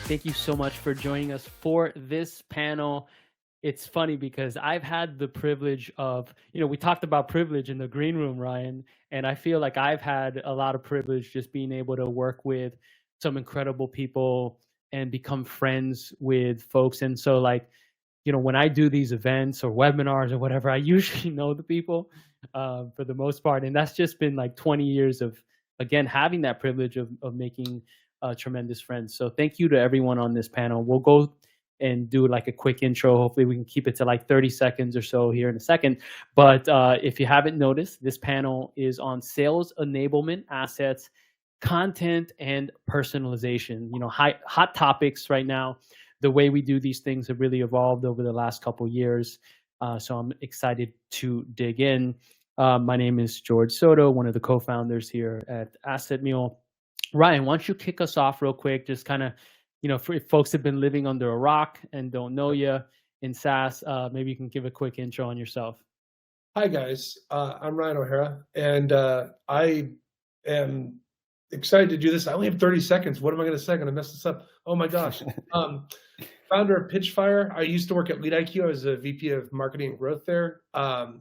Thank you so much for joining us for this panel. It's funny because I've had the privilege of, we talked about privilege in the green room, Ryan, and I feel like I've had a lot of privilege just being able to work with some incredible people and become friends with folks. And so when I do these events or webinars or whatever, I usually know the people for the most part. And that's just been like 20 years of, again, having that privilege of making tremendous friends. So thank you to everyone on this panel. We'll go and do like a quick intro. Hopefully we can keep it to like 30 seconds or so here in a second. But if you haven't noticed, this panel is on sales enablement, assets, content, and personalization. Hot topics right now. The way we do these things have really evolved over the last couple of years. So I'm excited to dig in. My name is Jorge Soto, one of the co-founders here at AssetMule. Ryan, why don't you kick us off real quick? Just kind of, for folks have been living under a rock and don't know you in SaaS, maybe you can give a quick intro on yourself. Hi, guys. I'm Ryan Ohara, and I am excited to do this. I only have 30 seconds. What am I going to say? I'm going to mess this up. Oh, my gosh. Founder of Pitchfire. I used to work at LeadIQ. I was a VP of marketing and growth there.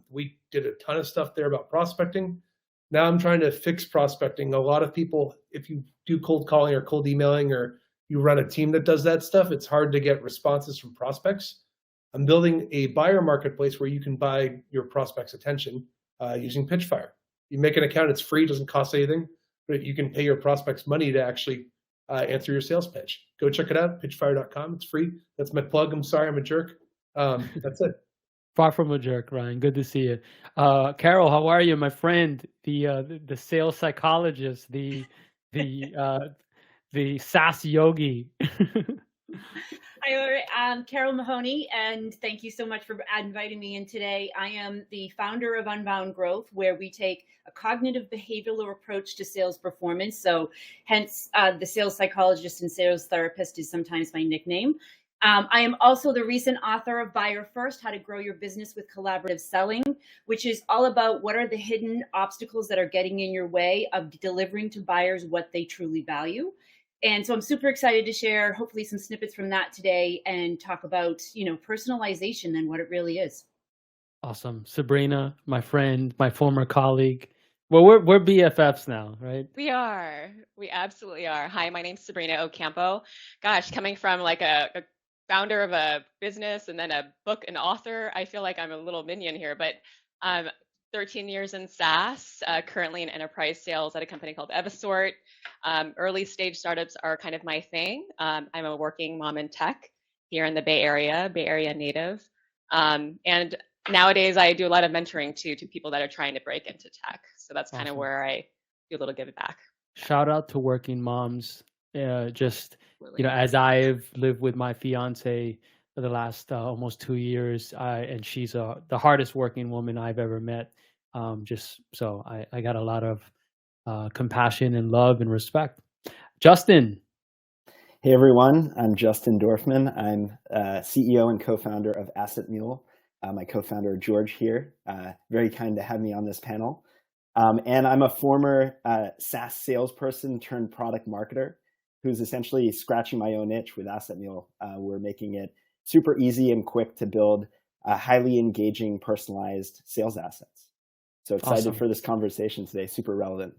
We did a ton of stuff there about prospecting. Now I'm trying to fix prospecting. A lot of people, if you do cold calling or cold emailing or you run a team that does that stuff, it's hard to get responses from prospects. I'm building a buyer marketplace where you can buy your prospects' attention using Pitchfire. You make an account, it's free, doesn't cost anything, but you can pay your prospects money to actually answer your sales pitch. Go check it out, pitchfire.com. It's free. That's my plug. I'm sorry, I'm a jerk. That's it. Far from a jerk, Ryan. Good to see you. Carole, how are you, my friend? The sales psychologist, the SaaS yogi. Hi, I'm Carole Mahoney, and thank you so much for inviting me in today. I am the founder of Unbound Growth, where we take a cognitive behavioral approach to sales performance. So hence the sales psychologist and sales therapist is sometimes my nickname. I am also the recent author of Buyer First, How to Grow Your Business with Collaborative Selling, which is all about what are the hidden obstacles that are getting in your way of delivering to buyers what they truly value. And so I'm super excited to share hopefully some snippets from that today and talk about, personalization and what it really is. Awesome. Sabrina, my friend, my former colleague. Well, we're BFFs now, right? We are. We absolutely are. Hi, my name's Sabrina Ocampo. Gosh, coming from like a founder of a business and then a book and author, I feel like I'm a little minion here, but 13 years in SaaS, currently in enterprise sales at a company called Evisort. Early stage startups are kind of my thing. I'm a working mom in tech here in the Bay Area native. And nowadays I do a lot of mentoring to people that are trying to break into tech. So that's kind of where I do a little give back. Shout out to working moms. As I've lived with my fiance for the last almost 2 years, and she's the hardest working woman I've ever met. So I got a lot of compassion and love and respect. Justin. Hey everyone, I'm Justin Dorfman. I'm CEO and co-founder of AssetMule. My co-founder Jorge here, very kind to have me on this panel. And I'm a former SaaS salesperson turned product marketer who's essentially scratching my own itch with AssetMule. We're making it super easy and quick to build highly engaging, personalized sales assets. So excited for this conversation today, super relevant.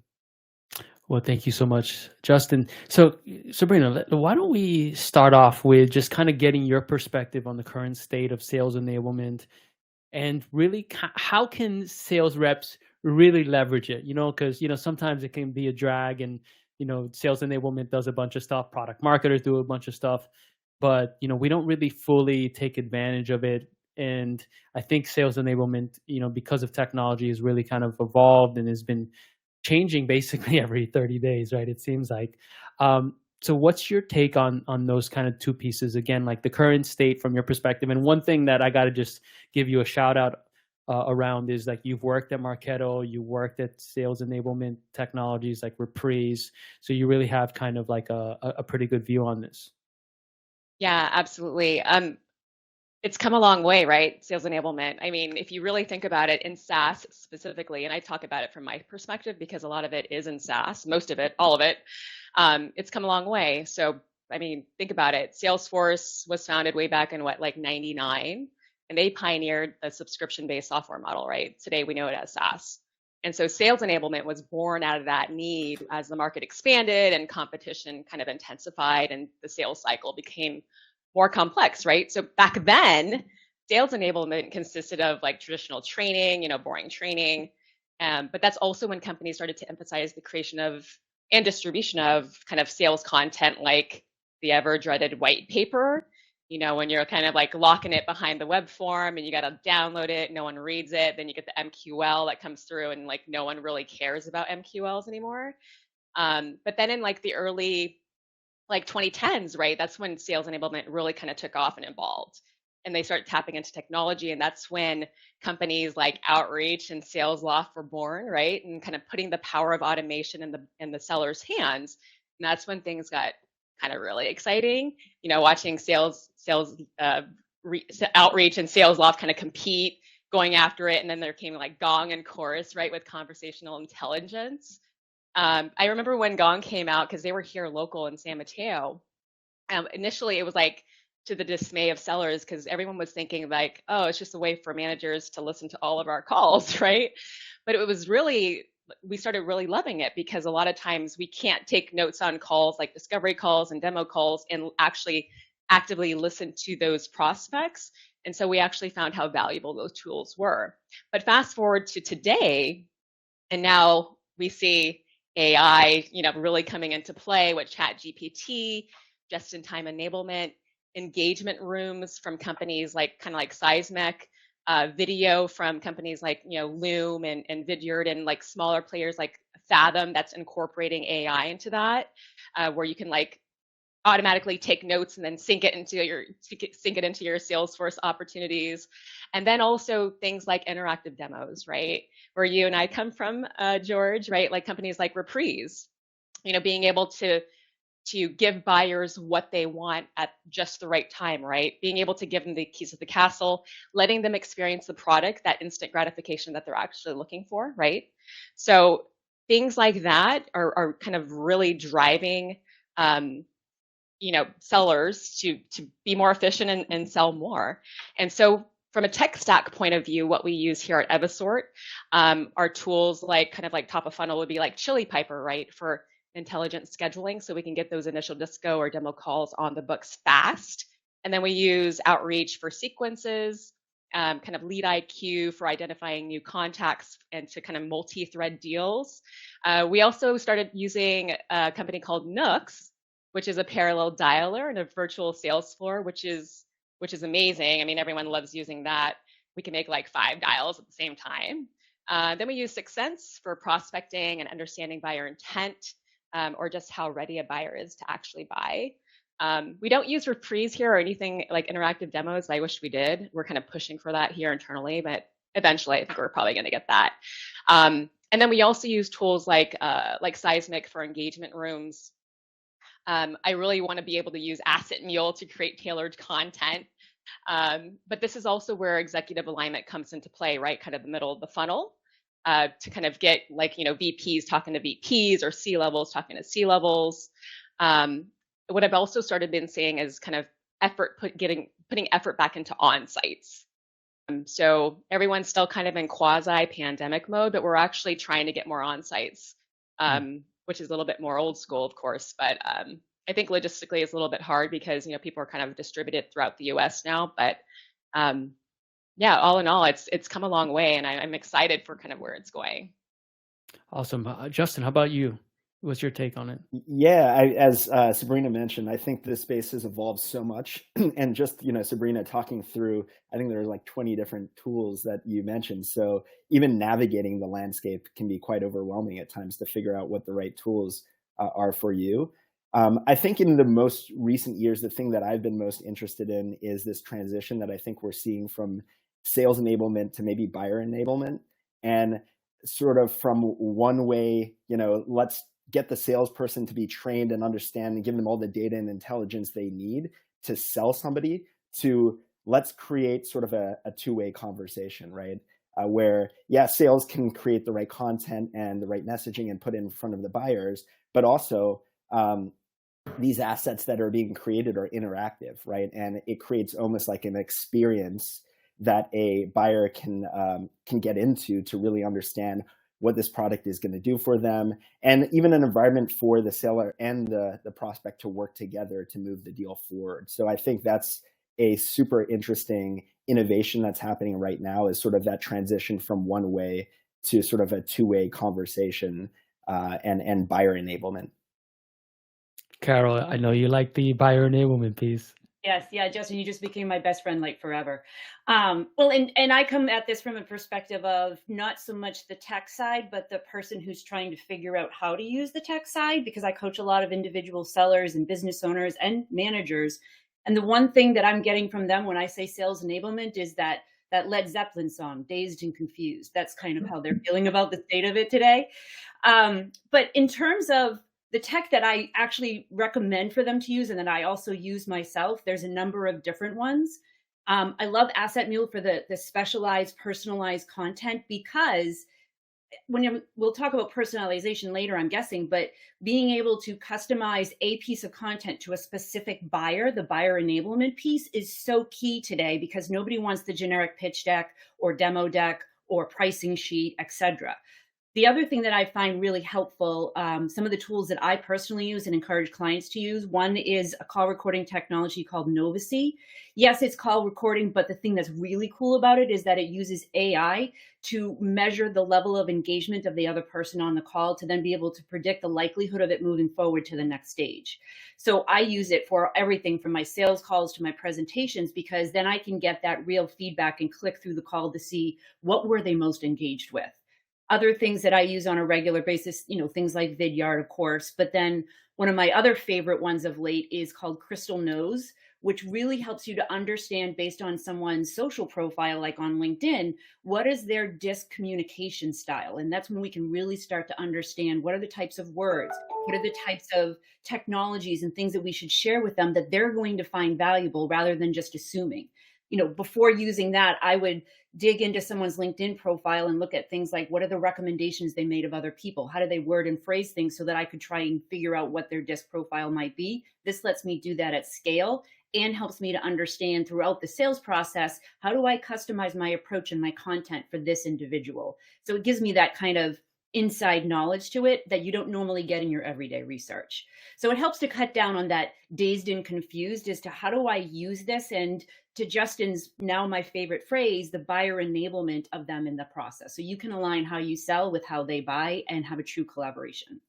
Well, thank you so much, Justin. So Sabrina, why don't we start off with just kind of getting your perspective on the current state of sales enablement and really how can sales reps really leverage it? Because, sometimes it can be a drag and, sales enablement does a bunch of stuff, product marketers do a bunch of stuff, but, we don't really fully take advantage of it. And I think sales enablement, because of technology has really kind of evolved and has been changing basically every 30 days, right? It seems like. So what's your take on those kind of two pieces? Again, like the current state from your perspective. And one thing that I got to just give you a shout out around is like you've worked at Marketo, you worked at sales enablement technologies like Reprise. So you really have kind of like a pretty good view on this. Yeah, absolutely. It's come a long way, right? Sales enablement. I mean, if you really think about it in SaaS specifically, and I talk about it from my perspective because a lot of it is in SaaS, most of it, all of it, it's come a long way. So I mean, think about it. Salesforce was founded way back in what, like 99, and they pioneered the subscription-based software model, right? Today we know it as SaaS. And so sales enablement was born out of that need as the market expanded and competition kind of intensified and the sales cycle became more complex, right? So back then, sales enablement consisted of like traditional training, you know, boring training. But that's also when companies started to emphasize the creation of and distribution of kind of sales content like the ever dreaded white paper, you know, when you're kind of like locking it behind the web form and you got to download it, no one reads it, then you get the MQL that comes through and like no one really cares about MQLs anymore. But then in like the early like 2010s, right, that's when sales enablement really kind of took off and evolved. And they started tapping into technology. And that's when companies like Outreach and SalesLoft were born, right? And kind of putting the power of automation in the seller's hands. And that's when things got kind of really exciting. You know, watching Outreach and SalesLoft kind of compete, going after it. And then there came like Gong and Chorus, right, with conversational intelligence. I remember when Gong came out, because they were here local in San Mateo. Initially, it was like to the dismay of sellers, because everyone was thinking like, oh, it's just a way for managers to listen to all of our calls, right? But it was really, we started really loving it, because a lot of times we can't take notes on calls like discovery calls and demo calls and actually actively listen to those prospects. And so we actually found how valuable those tools were. But fast forward to today, and now we see AI, you know, really coming into play with ChatGPT, just-in-time enablement, engagement rooms from companies like kind of like Seismic, video from companies like, you know, Loom and Vidyard, and like smaller players like Fathom that's incorporating AI into that, where you can like automatically take notes and then sync it into your Salesforce opportunities. And then also things like interactive demos, right? Where you and I come from, George, right? Like companies like Reprise, you know, being able to give buyers what they want at just the right time, right? Being able to give them the keys of the castle, letting them experience the product, that instant gratification that they're actually looking for, right? So things like that are kind of really driving, you know, sellers to be more efficient and sell more. And so from a tech stack point of view, what we use here at Evisort are tools like kind of like top of funnel would be like Chili Piper, right? For intelligent scheduling, so we can get those initial disco or demo calls on the books fast. And then we use Outreach for sequences, kind of Lead IQ for identifying new contacts and to kind of multi-thread deals. We also started using a company called Nooks, which is a parallel dialer and a virtual sales floor, which is amazing. I mean, everyone loves using that. We can make like 5 dials at the same time. Then we use Sixth Sense for prospecting and understanding buyer intent, or just how ready a buyer is to actually buy. We don't use Reprise here or anything like interactive demos. I wish we did. We're kind of pushing for that here internally, but eventually I think we're probably going to get that. And then we also use tools like Seismic for engagement rooms. I really want to be able to use AssetMule to create tailored content. But this is also where executive alignment comes into play, right? Kind of the middle of the funnel, to kind of get like, you know, VPs talking to VPs or C-levels talking to C-levels. What I've also started been seeing is kind of putting effort back into on-sites. So everyone's still kind of in quasi-pandemic mode, but we're actually trying to get more on-sites, which is a little bit more old school, of course. But I think logistically it's a little bit hard because, you know, people are kind of distributed throughout the US now. But yeah, all in all, it's come a long way, and I'm excited for kind of where it's going. Awesome. Justin, how about you? What's your take on it? Yeah, as Sabrina mentioned, I think this space has evolved so much. And just, you know, Sabrina talking through, I think there's like 20 different tools that you mentioned. So even navigating the landscape can be quite overwhelming at times to figure out what the right tools are for you. I think in the most recent years, the thing that I've been most interested in is this transition that I think we're seeing from sales enablement to maybe buyer enablement, and sort of from one way, you know, let's get the salesperson to be trained and understand and give them all the data and intelligence they need to sell somebody, to let's create sort of a two-way conversation, right? Where, yeah, sales can create the right content and the right messaging and put it in front of the buyers, but also these assets that are being created are interactive, right? And it creates almost like an experience that a buyer can get into to really understand what this product is going to do for them, and even an environment for the seller and the prospect to work together to move the deal forward. So I think that's a super interesting innovation that's happening right now, is sort of that transition from one way to sort of a two-way conversation and buyer enablement. Carole, I know you like the buyer enablement piece. Yes, yeah, Justin, you just became my best friend like forever. Well, and I come at this from a perspective of not so much the tech side, but the person who's trying to figure out how to use the tech side, because I coach a lot of individual sellers and business owners and managers. And the one thing that I'm getting from them when I say sales enablement is that Led Zeppelin song, Dazed and Confused. That's kind of how they're feeling about the state of it today. But in terms of the tech that I actually recommend for them to use, and that I also use myself, there's a number of different ones. I love AssetMule for the specialized, personalized content, because we'll talk about personalization later, I'm guessing, but being able to customize a piece of content to a specific buyer, the buyer enablement piece, is so key today, because nobody wants the generic pitch deck or demo deck or pricing sheet, etc. The other thing that I find really helpful, some of the tools that I personally use and encourage clients to use, one is a call recording technology called Novacy. Yes, it's call recording, but the thing that's really cool about it is that it uses AI to measure the level of engagement of the other person on the call, to then be able to predict the likelihood of it moving forward to the next stage. So I use it for everything from my sales calls to my presentations, because then I can get that real feedback and click through the call to see what were they most engaged with. Other things that I use on a regular basis, things like Vidyard, of course, but then one of my other favorite ones of late is called Crystal Knows, which really helps you to understand, based on someone's social profile, like on LinkedIn, what is their DISC communication style. And that's when we can really start to understand what are the types of words, what are the types of technologies and things that we should share with them that they're going to find valuable, rather than just assuming. Before using that, I would dig into someone's LinkedIn profile and look at things like, what are the recommendations they made of other people? How do they word and phrase things, so that I could try and figure out what their DISC profile might be? This lets me do that at scale, and helps me to understand throughout the sales process, how do I customize my approach and my content for this individual? So it gives me that kind of inside knowledge to it that you don't normally get in your everyday research. So it helps to cut down on that dazed and confused as to how do I use this, and to Justin's now my favorite phrase, the buyer enablement of them in the process. So you can align how you sell with how they buy and have a true collaboration.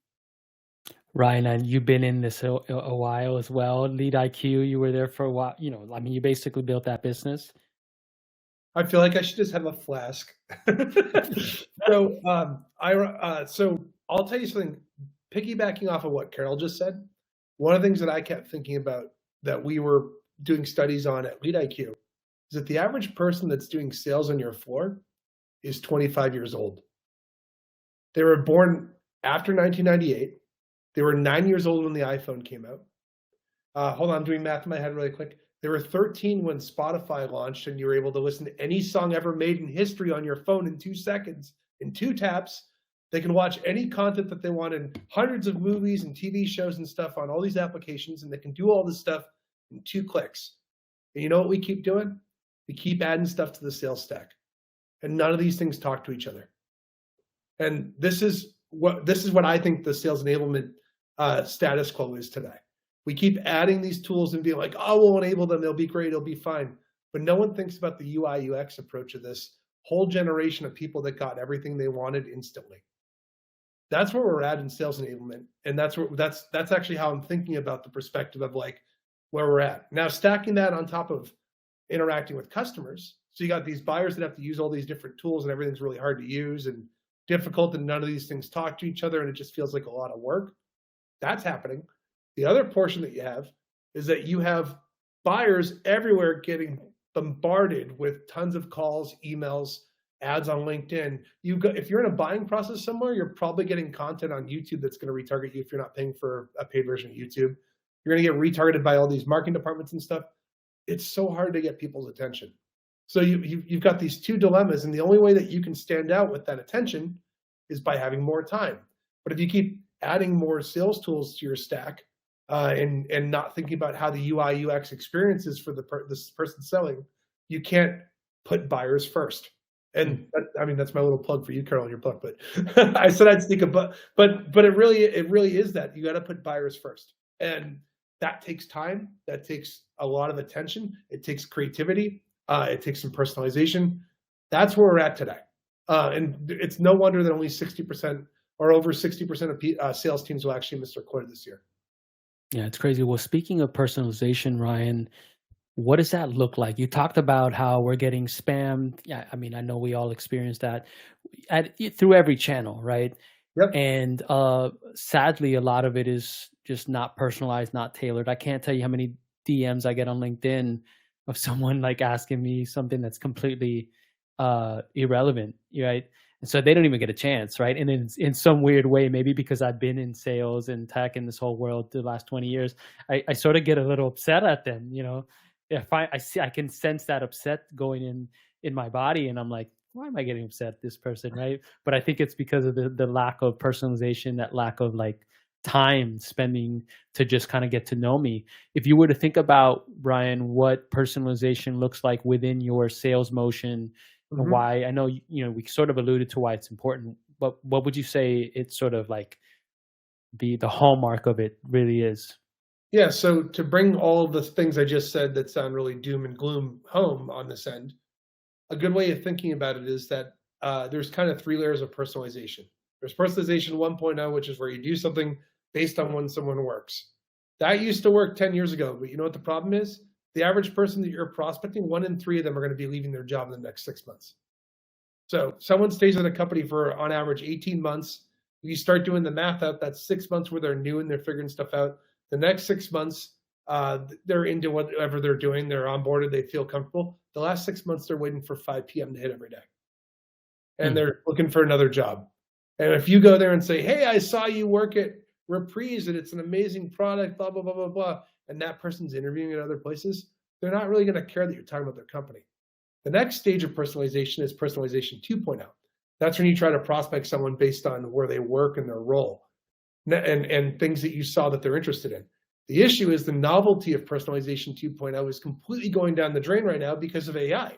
Ryan, and you've been in this a while as well. Lead IQ, you were there for a while. You basically built that business. I feel like I should just have a flask. So I'll tell you something, piggybacking off of what Carole just said. One of the things that I kept thinking about, that we were doing studies on at Lead IQ, is that the average person that's doing sales on your floor is 25 years old. They were born after 1998. They were 9 years old when the iPhone came out. Hold on, I'm doing math in my head really quick. They were 13 when Spotify launched, and you were able to listen to any song ever made in history on your phone in 2 seconds, in 2 taps. They can watch any content that they want, in hundreds of movies and TV shows and stuff on all these applications, and they can do all this stuff in 2 clicks. And you know what we keep doing? We keep adding stuff to the sales stack, and none of these things talk to each other. And this is what I think the sales enablement status quo is today. We keep adding these tools and being like, oh, we'll enable them, they'll be great, it'll be fine. But no one thinks about the UI UX approach of this whole generation of people that got everything they wanted instantly. That's where we're at in sales enablement. And that's actually how I'm thinking about the perspective of like where we're at. Now, stacking that on top of interacting with customers. So you got these buyers that have to use all these different tools, and everything's really hard to use and difficult, and none of these things talk to each other, and it just feels like a lot of work. That's happening. The other portion that you have is that you have buyers everywhere getting bombarded with tons of calls, emails, ads on LinkedIn. If you're in a buying process somewhere, you're probably getting content on YouTube that's going to retarget you if you're not paying for a paid version of YouTube. You're going to get retargeted by all these marketing departments and stuff. It's so hard to get people's attention. So you've got these 2 dilemmas, and the only way that you can stand out with that attention is by having more time. But if you keep adding more sales tools to your stack, and not thinking about how the UI UX experience is for this person selling, you can't put buyers first. And I mean, that's my little plug for you, Carole, your plug. But I said I'd sneak a but it really is that you got to put buyers first, and that takes time. That takes a lot of attention. It takes creativity. It takes some personalization. That's where we're at today, and it's no wonder that only 60% or over 60% of sales teams will actually miss their quota this year. Yeah, it's crazy. Well, speaking of personalization, Ryan, what does that look like? You talked about how we're getting spammed. Yeah, I mean, I know we all experience that through every channel, right? Yep. And sadly, a lot of it is just not personalized, not tailored. I can't tell you how many DMs I get on LinkedIn of someone like asking me something that's completely irrelevant, right? And so they don't even get a chance, right? And in some weird way, maybe because I've been in sales and tech in this whole world the last 20 years, I sort of get a little upset at them, you know? If I see, I can sense that upset going in my body, and I'm like, why am I getting upset at this person, right? But I think it's because of the lack of personalization, that lack of like time spending to just kind of get to know me. If you were to think about, Brian, what personalization looks like within your sales motion, and why, I know we sort of alluded to why it's important, but what would you say it's sort of like the hallmark of it really is? Yeah, so to bring all of the things I just said that sound really doom and gloom home on this end, a good way of thinking about it is that there's kind of 3 layers of personalization. There's personalization 1.0, which is where you do something based on when someone works. That used to work 10 years ago, but you know what the problem is? The average person that you're prospecting, 1 in 3 of them are going to be leaving their job in the next 6 months. So someone stays in a company for, on average, 18 months. You start doing the math out, that's 6 months where they're new and they're figuring stuff out. The next 6 months, they're into whatever they're doing. They're onboarded. They feel comfortable. The last 6 months, they're waiting for 5 p.m. to hit every day. And they're looking for another job. And if you go there and say, hey, I saw you work at Reprise and it's an amazing product, blah, blah, blah, blah, blah, and that person's interviewing at other places, they're not really going to care that you're talking about their company. The next stage of personalization is personalization 2.0. That's when you try to prospect someone based on where they work and their role. And things that you saw that they're interested in. The issue is the novelty of personalization 2.0 is completely going down the drain right now because of AI.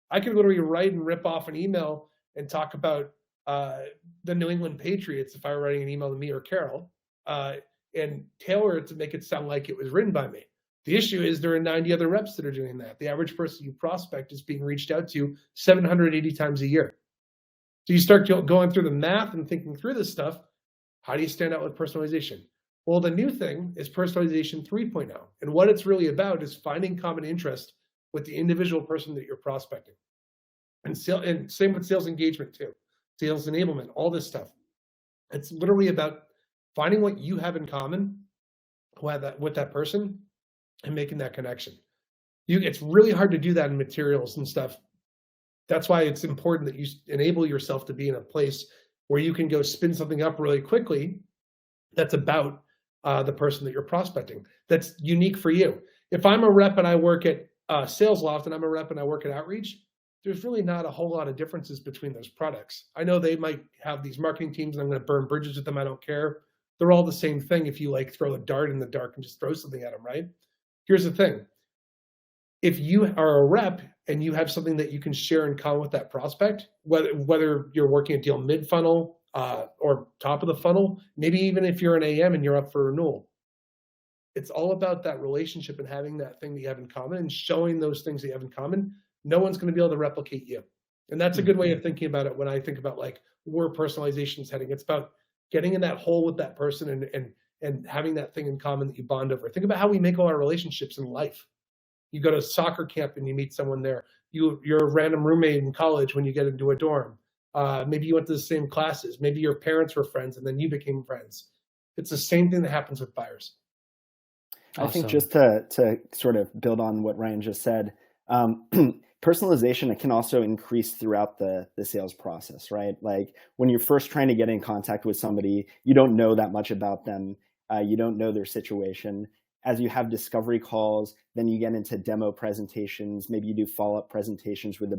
I can literally write and rip off an email and talk about the New England Patriots if I were writing an email to me or Carole, and tailor it to make it sound like it was written by me. The issue is there are 90 other reps that are doing that. The average person you prospect is being reached out to 780 times a year. So you start going through the math and thinking through this stuff. How do you stand out with personalization? Well, the new thing is personalization 3.0. And what it's really about is finding common interest with the individual person that you're prospecting. And same with sales engagement too. Sales enablement, all this stuff. It's literally about finding what you have in common with that person and making that connection. It's really hard to do that in materials and stuff. That's why it's important that you enable yourself to be in a place where you can go spin something up really quickly that's about the person that you're prospecting, that's unique for you. If I'm a rep and I work at Sales Loft and I'm a rep and I work at Outreach, there's really not a whole lot of differences between those products. I know they might have these marketing teams and I'm going to burn bridges with them. I don't care. They're all the same thing if you like throw a dart in the dark and just throw something at them, right? Here's the thing. If you are a rep and you have something that you can share in common with that prospect, whether you're working a deal mid-funnel or top of the funnel, maybe even if you're an AM and you're up for renewal, it's all about that relationship and having that thing that you have in common and showing those things that you have in common. No one's going to be able to replicate you. And that's a good way of thinking about it when I think about like where personalization is heading. It's about getting in that hole with that person and having that thing in common that you bond over. Think about how we make all our relationships in life. You go to soccer camp and you meet someone there. You're a random roommate in college when you get into a dorm. Maybe you went to the same classes. Maybe your parents were friends and then you became friends. It's the same thing that happens with buyers. Awesome. I think just to sort of build on what Ryan just said, personalization, it can also increase throughout the sales process, right? Like when you're first trying to get in contact with somebody, you don't know that much about them. You don't know their situation. As you have discovery calls, then you get into demo presentations. Maybe you do follow-up presentations with the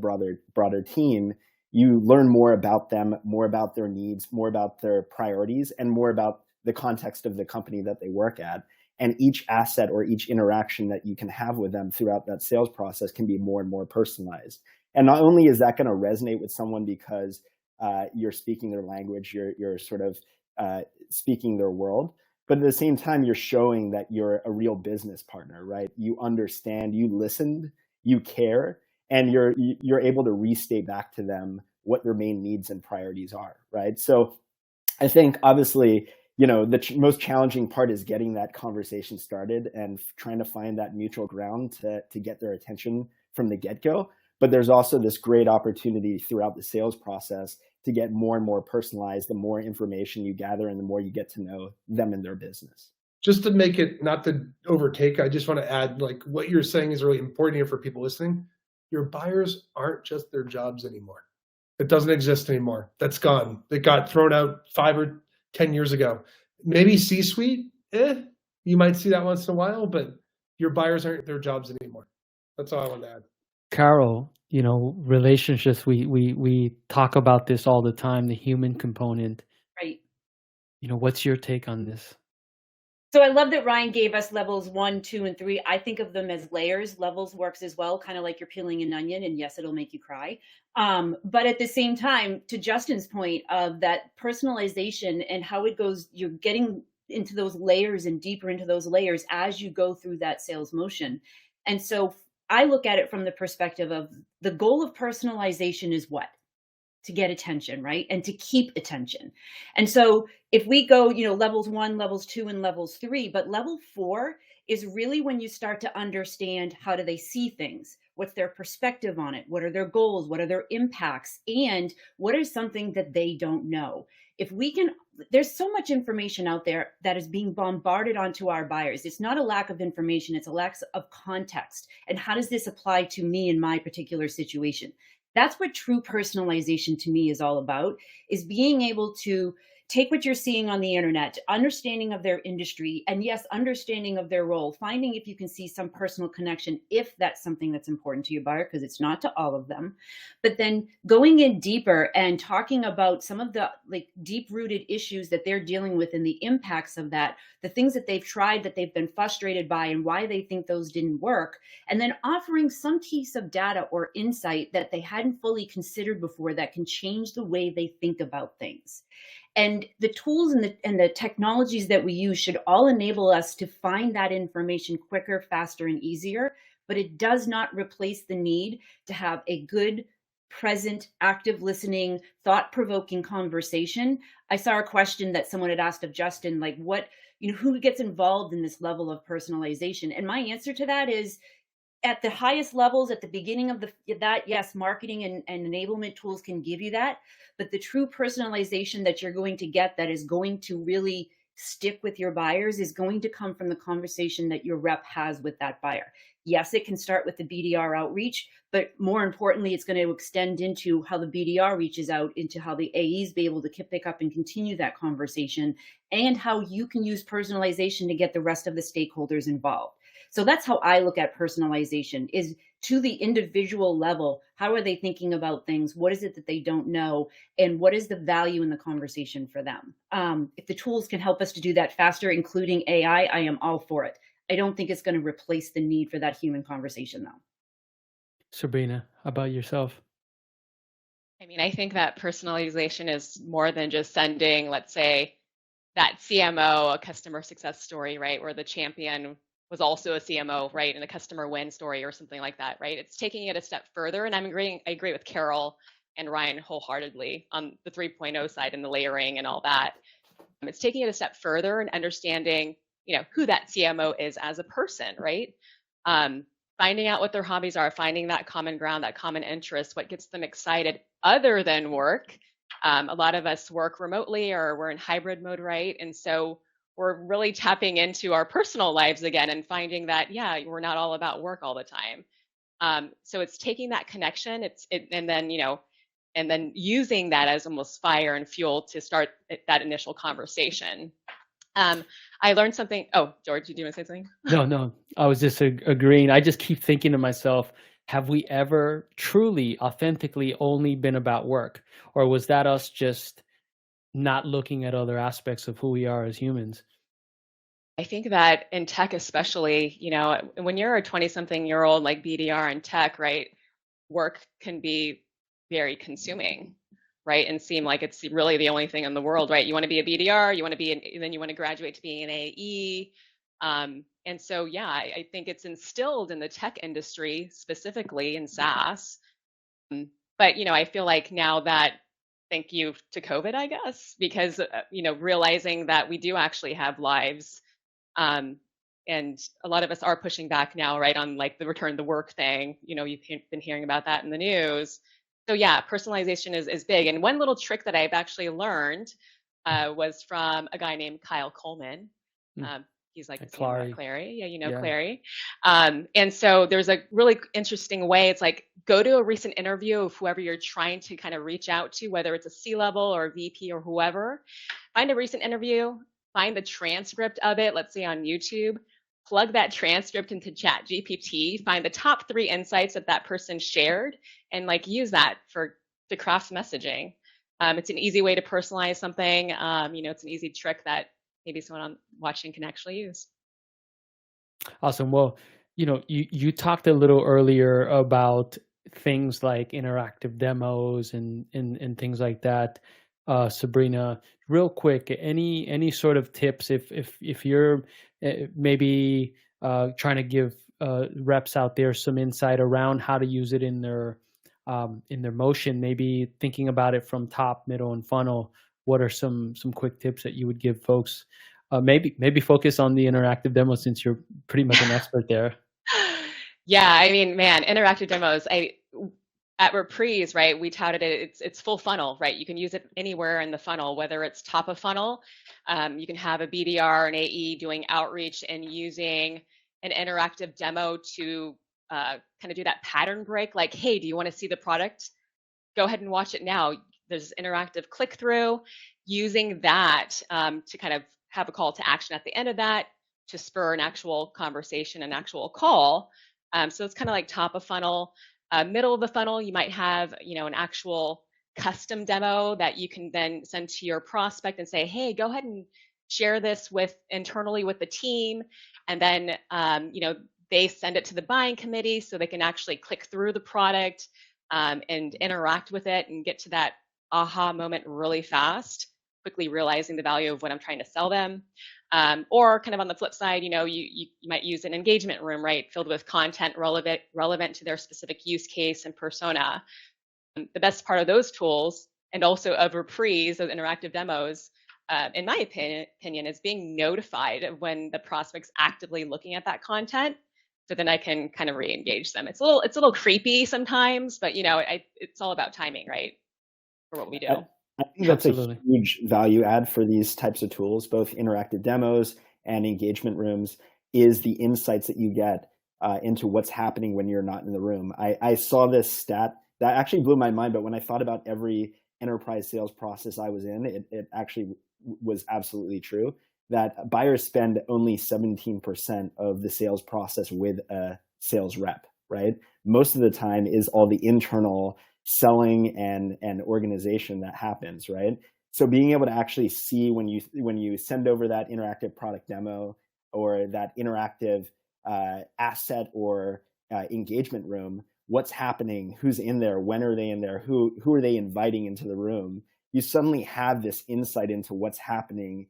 broader team. You learn more about them, more about their needs, more about their priorities, and more about the context of the company that they work at. And each asset or each interaction that you can have with them throughout that sales process can be more and more personalized. And not only is that going to resonate with someone because you're speaking their language, you're sort of speaking their world, but at the same time, you're showing that you're a real business partner, right? You understand, you listened, you care, and you're able to restate back to them what their main needs and priorities are, right? So I think obviously, the most challenging part is getting that conversation started and trying to find that mutual ground to get their attention from the get-go. But there's also this great opportunity throughout the sales process to get more and more personalized. The more information you gather and the more you get to know them and their business. Just to make it, not to overtake, I just want to add, like, what you're saying is really important here for people listening. Your buyers aren't just their jobs anymore. It doesn't exist anymore. That's gone. It got thrown out 5 or 10 years ago. Maybe C-suite, you might see that once in a while, but your buyers aren't their jobs anymore. That's all I want to add. Carole, relationships, we talk about this all the time, the human component. Right. What's your take on this? So I love that Ryan gave us levels 1, 2, and 3. I think of them as layers. Levels works as well, kind of like you're peeling an onion, and yes, it'll make you cry. But at the same time, to Justin's point of that personalization and how it goes, you're getting into those layers and deeper into those layers as you go through that sales motion. And so I look at it from the perspective of the goal of personalization is what? To get attention, right? And to keep attention. And so if we go, levels 1, levels 2, and levels 3, but level 4 is really when you start to understand how do they see things? What's their perspective on it? What are their goals? What are their impacts? And what is something that they don't know? If we can, there's so much information out there that is being bombarded onto our buyers. It's not a lack of information, it's a lack of context. And how does this apply to me in my particular situation? That's what true personalization to me is all about, is being able to take what you're seeing on the internet, understanding of their industry, and yes, understanding of their role, finding if you can see some personal connection, if that's something that's important to your buyer, because it's not to all of them. But then going in deeper and talking about some of the deep-rooted issues that they're dealing with and the impacts of that, the things that they've tried that they've been frustrated by and why they think those didn't work, and then offering some piece of data or insight that they hadn't fully considered before that can change the way they think about things. And the tools and the technologies that we use should all enable us to find that information quicker, faster, and easier, but it does not replace the need to have a good, present, active listening, thought-provoking conversation. I saw a question that someone had asked of Justin, like who gets involved in this level of personalization? And my answer to that is, at the highest levels, at the beginning of that, yes, marketing and enablement tools can give you that. But the true personalization that you're going to get that is going to really stick with your buyers is going to come from the conversation that your rep has with that buyer. Yes, it can start with the BDR outreach, but more importantly, it's going to extend into how the BDR reaches out into how the AEs be able to pick up and continue that conversation, and how you can use personalization to get the rest of the stakeholders involved. So that's how I look at personalization, is to the individual level. How are they thinking about things? What is it that they don't know? And what is the value in the conversation for them? If the tools can help us to do that faster, including AI, I am all for it. I don't think it's going to replace the need for that human conversation, though. Sabrina, how about yourself? I mean, I think that personalization is more than just sending, let's say, that CMO a customer success story, right? Where the champion was also a CMO, right? And a customer win story or something like that, right? It's taking it a step further. And I agree with Carole and Ryan wholeheartedly on the 3.0 side and the layering and all that. It's taking it a step further and understanding, who that CMO is as a person, right? Finding out what their hobbies are, finding that common ground, that common interest, what gets them excited other than work. A lot of us work remotely or we're in hybrid mode, right? And so we're really tapping into our personal lives again and finding that, we're not all about work all the time. So it's taking that connection, and then using that as almost fire and fuel to start that initial conversation. I learned something. Oh, George, do you want to say something? No, I was just agreeing. I just keep thinking to myself, have we ever truly, authentically only been about work? Or was that us just not looking at other aspects of who we are as humans. I think that in tech, especially, you know, when you're a 20-something-year-old like BDR in tech, right, work can be very consuming, right, and seem like it's really the only thing in the world, right? You want to be a BDR, you want to be, then you want to graduate to being an AE. And so, yeah, I think it's instilled in the tech industry, specifically in SaaS. But, you know, I feel like now that, thank you to COVID, I guess, because, you know, realizing that we do actually have lives. And a lot of us are pushing back now, right, on like the return to work thing. You know, you've been hearing about that in the news. So yeah, personalization is big. And one little trick that I've actually learned was from a guy named Kyle Coleman. He's like the CMO at Clary. Yeah, you know, Clary. And so there's a really interesting way. It's like, go to a recent interview of whoever you're trying to kind of reach out to, whether it's a C-level or a VP or whoever. Find a recent interview, find the transcript of it, let's say on YouTube, plug that transcript into ChatGPT, find the top 3 insights that person shared, and like use that to craft messaging. It's an easy way to personalize something. You know, it's an easy trick that maybe someone watching can actually use. Awesome. Well, you know, you talked a little earlier about things like interactive demos and things like that. Sabrina, real quick, any sort of tips if you're maybe trying to give reps out there some insight around how to use it in their motion, maybe thinking about it from top, middle, and funnel. What are some quick tips that you would give folks? Maybe focus on the interactive demo since you're pretty much an expert there. Yeah, I mean, man, interactive demos. At Reprise, right, we touted it. It's full funnel, right? You can use it anywhere in the funnel, whether it's top of funnel. You can have a BDR, an AE doing outreach and using an interactive demo to kind of do that pattern break. Like, hey, do you want to see the product? Go ahead and watch it now. There's interactive click through. Using that to kind of have a call to action at the end of that to spur an actual conversation, an actual call. So it's kind of like top of funnel. Middle of the funnel, you might have, you know, an actual custom demo that you can then send to your prospect and say, hey, go ahead and share this internally with the team. And then, you know, they send it to the buying committee so they can actually click through the product and interact with it and get to that aha moment really fast, quickly realizing the value of what I'm trying to sell them. Or kind of on the flip side, you know, you might use an engagement room, right, filled with content relevant to their specific use case and persona. The best part of those tools, and also of Reprise, those interactive demos, in my opinion, is being notified of when the prospect's actively looking at that content, so then I can kind of re-engage them. It's a little creepy sometimes, but you know, it's all about timing, right, for what we do. I think that's a huge value add for these types of tools, both interactive demos and engagement rooms, is the insights that you get into what's happening when you're not in the room. I saw this stat that actually blew my mind, but when I thought about every enterprise sales process I was in, it actually was absolutely true, that buyers spend only 17% of the sales process with a sales rep, right? Most of the time is all the internal selling and organization that happens, right? So being able to actually see when you send over that interactive product demo or that interactive asset or engagement room, what's happening, who's in there, when are they in there, who are they inviting into the room, you suddenly have this insight into what's happening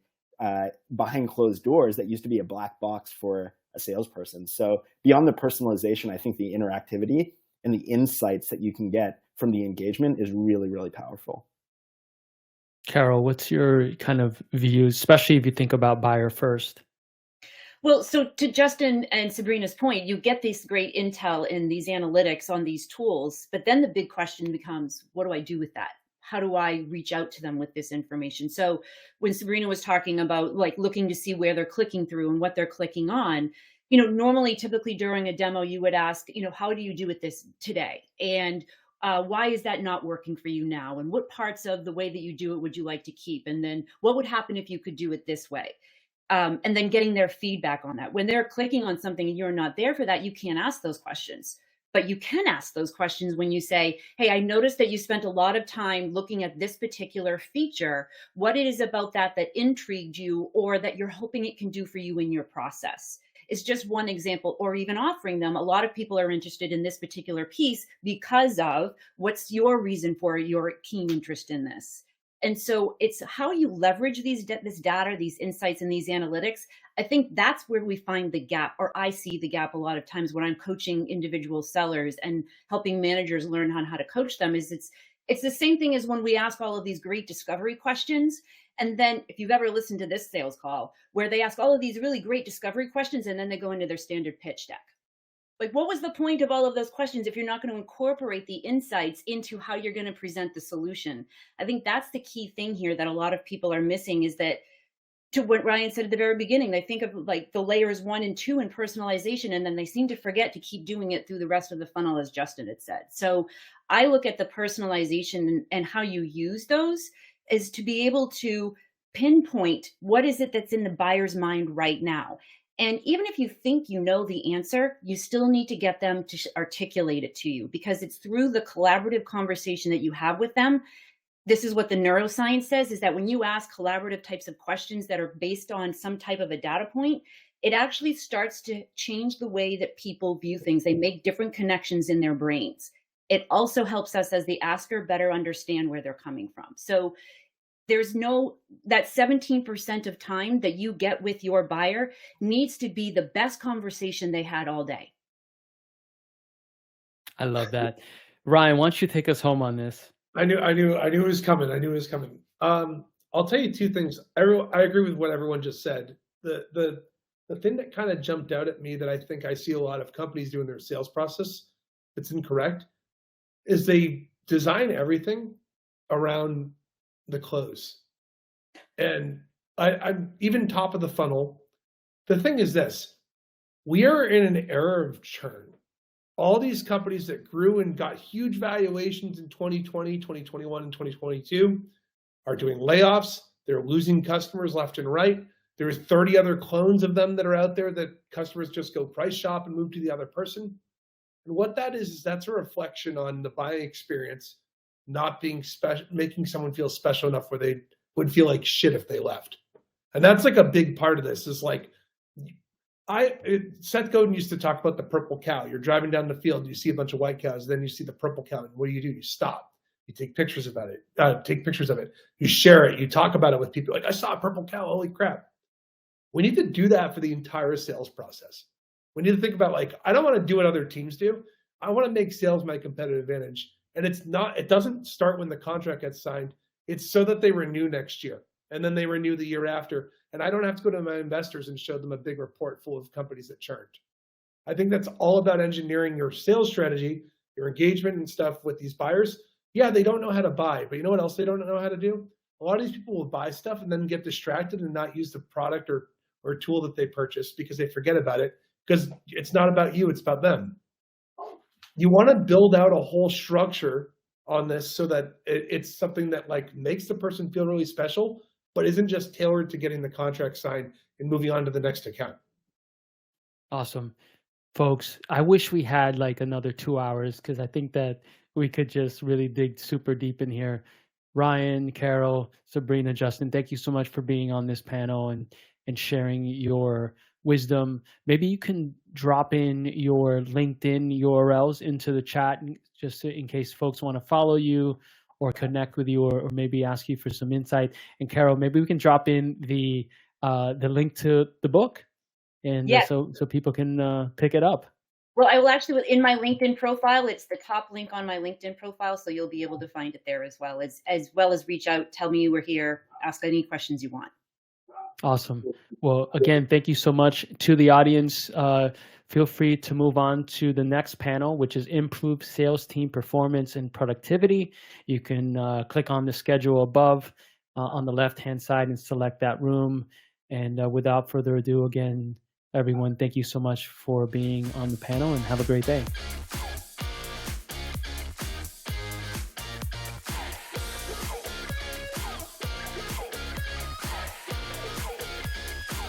behind closed doors that used to be a black box for a salesperson. So beyond the personalization, I think the interactivity and the insights that you can get from the engagement is really, really powerful. Carole, what's your kind of view, especially if you think about buyer first? Well, so to Justin and Sabrina's point, you get this great intel in these analytics on these tools, but then the big question becomes, what do I do with that? How do I reach out to them with this information? So when Sabrina was talking about like looking to see where they're clicking through and what they're clicking on, you know, normally, typically during a demo, you would ask, you know, how do you do with this today? And why is that not working for you now? And what parts of the way that you do it would you like to keep? And then what would happen if you could do it this way? And then getting their feedback on that. When they're clicking on something and you're not there for that, you can't ask those questions. But you can ask those questions when you say, hey, I noticed that you spent a lot of time looking at this particular feature. What it is about that that intrigued you, or that you're hoping it can do for you in your process? It's just one example. Or even offering them, a lot of people are interested in this particular piece because of what's your reason for your keen interest in this. And so it's how you leverage this data, these insights, and these analytics. I think that's where we find the gap, or I see the gap a lot of times when I'm coaching individual sellers and helping managers learn on how to coach them. Is it's the same thing as when we ask all of these great discovery questions. And then if you've ever listened to this sales call where they ask all of these really great discovery questions and then they go into their standard pitch deck. Like, what was the point of all of those questions if you're not going to incorporate the insights into how you're going to present the solution? I think that's the key thing here that a lot of people are missing, is that, to what Ryan said at the very beginning, they think of like the layers 1 and 2 in personalization, and then they seem to forget to keep doing it through the rest of the funnel, as Justin had said. So I look at the personalization and how you use those is to be able to pinpoint what is it that's in the buyer's mind right now. And even if you think you know the answer, you still need to get them to articulate it to you, because it's through the collaborative conversation that you have with them. This is what the neuroscience says, is that when you ask collaborative types of questions that are based on some type of a data point, it actually starts to change the way that people view things. They make different connections in their brains. It also helps us as the asker better understand where they're coming from. So there's that 17% of time that you get with your buyer needs to be the best conversation they had all day. I love that. Ryan, why don't you take us home on this? I knew it was coming. I knew it was coming. I'll tell you two things. I agree with what everyone just said. The thing that kind of jumped out at me that I think I see a lot of companies do in their sales process that's incorrect is they design everything around the close. And I'm even top of the funnel. The thing is this: we are in an era of churn. All these companies that grew and got huge valuations in 2020, 2021, and 2022 are doing layoffs. They're losing customers left and right. There's 30 other clones of them that are out there that customers just go price shop and move to the other person. And what that is that's a reflection on the buying experience not being special, making someone feel special enough where they would feel like shit if they left. And that's like a big part of this, is like, Seth Godin used to talk about the purple cow. You're driving down the field, you see a bunch of white cows, then you see the purple cow. And what do? You stop. You take pictures about it. You share it. You talk about it with people. Like, I saw a purple cow. Holy crap. We need to do that for the entire sales process. We need to think about, like, I don't want to do what other teams do. I want to make sales my competitive advantage. And it doesn't start when the contract gets signed. It's so that they renew next year, and then they renew the year after. And I don't have to go to my investors and show them a big report full of companies that churned. I think that's all about engineering your sales strategy, your engagement and stuff with these buyers. Yeah, they don't know how to buy, but you know what else they don't know how to do? A lot of these people will buy stuff and then get distracted and not use the product or tool that they purchased because they forget about it, because it's not about you, it's about them. You want to build out a whole structure on this so that it's something that like makes the person feel really special, but isn't just tailored to getting the contract signed and moving on to the next account. Awesome. Folks, I wish we had like another 2 hours, because I think that we could just really dig super deep in here. Ryan, Carole, Sabrina, Justin, thank you so much for being on this panel and sharing your wisdom. Maybe you can drop in your LinkedIn URLs into the chat, just in case folks want to follow you or connect with you, or maybe ask you for some insight. And Carole, maybe we can drop in the link to the book, and yes. so people can pick it up. Well, I will actually, in my LinkedIn profile, it's the top link on my LinkedIn profile, so you'll be able to find it there as well as reach out, tell me you were here, ask any questions you want. Awesome. Well, again, thank you so much to the audience. Feel free to move on to the next panel, which is Improve Sales Team Performance and Productivity. You can click on the schedule above on the left-hand side and select that room. And without further ado, again, everyone, thank you so much for being on the panel, and have a great day.